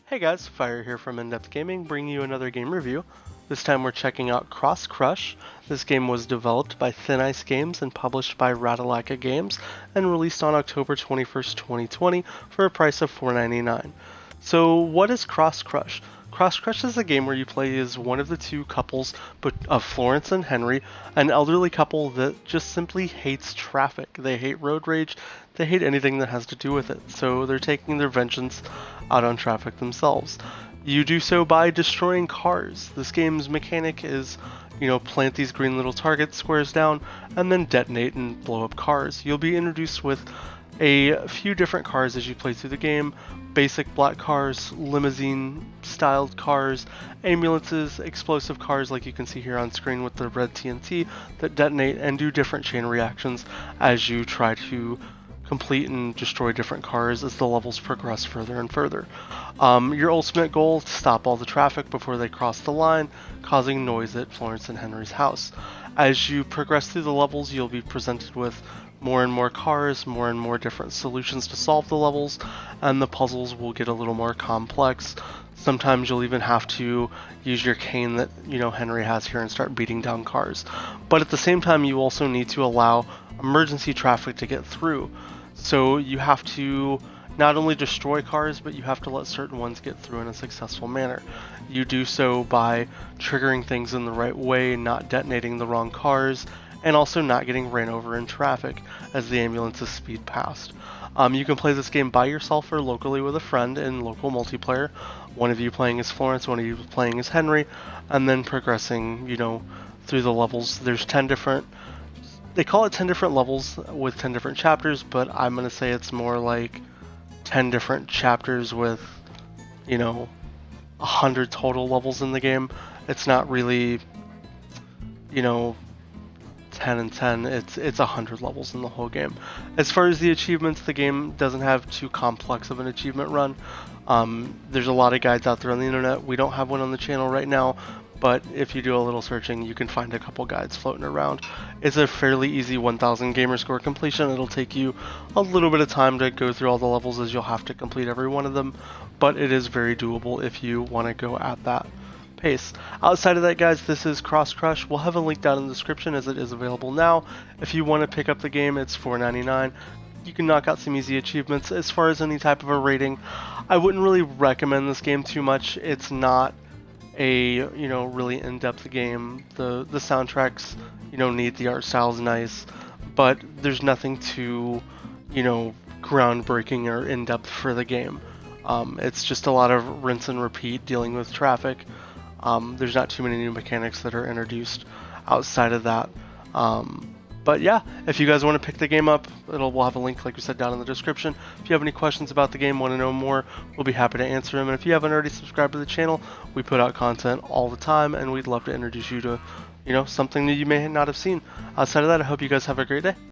Hey guys, Fire here from InDepth Gaming, bringing you another game review. This time we're checking out CrossKrush. This game was developed by Thin Ice Games and published by Ratalaika Games and released on October 21st, 2020 for a price of $4.99. So what is CrossKrush? CrossKrush is a game where you play as one of the two couples of Florence and Henry, an elderly couple that just simply hates traffic. They hate road rage, they hate anything that has to do with it, so they're taking their vengeance out on traffic themselves. You do so by destroying cars. This game's mechanic is, plant these green little target squares down and then detonate and blow up cars. You'll be introduced with a few different cars as you play through the game. Basic black cars, limousine styled cars, ambulances, explosive cars like you can see here on screen with the red TNT that detonate and do different chain reactions as you try to complete and destroy different cars as the levels progress further and further. Your ultimate goal is to stop all the traffic before they cross the line, causing noise at Florence and Henry's house. As you progress through the levels, you'll be presented with more and more cars, more and more different solutions to solve the levels, and the puzzles will get a little more complex. Sometimes you'll even have to use your cane that Henry has here and start beating down cars. But at the same time, you also need to allow emergency traffic to get through. So you have to not only destroy cars, but you have to let certain ones get through in a successful manner. You do so by triggering things in the right way, not detonating the wrong cars, and also not getting ran over in traffic as the ambulances speed past. You can play this game by yourself or locally with a friend in local multiplayer, one of you playing as Florence, one of you playing as Henry, and then progressing, through the levels. There's 10 different, they call it 10 different levels with 10 different chapters, but I'm going to say it's more like 10 different chapters with, 100 total levels in the game. It's not really, 10 and 10, it's 100 levels in the whole game. As far as the achievements, the game doesn't have too complex of an achievement run. There's a lot of guides out there on the internet. We don't have one on the channel right now, but if you do a little searching, you can find a couple guides floating around. It's a fairly easy 1000 gamer score completion. It'll take you a little bit of time to go through all the levels as you'll have to complete every one of them, but it is very doable if you want to go at that pace. Outside of that, guys, this is CrossKrush. We'll have a link down in the description as it is available now. If you want to pick up the game, it's $4.99. You can knock out some easy achievements. As far as any type of a rating, I wouldn't really recommend this game too much. It's not a really in-depth game. The soundtracks neat, the art style's nice, but there's nothing too groundbreaking or in-depth for the game. It's just a lot of rinse and repeat dealing with traffic. There's not too many new mechanics that are introduced outside of that. But yeah, if you guys want to pick the game up, we'll have a link, like we said, down in the description. If you have any questions about the game, want to know more, we'll be happy to answer them. And if you haven't already subscribed to the channel, we put out content all the time, and we'd love to introduce you to, something that you may not have seen. Outside of that, I hope you guys have a great day.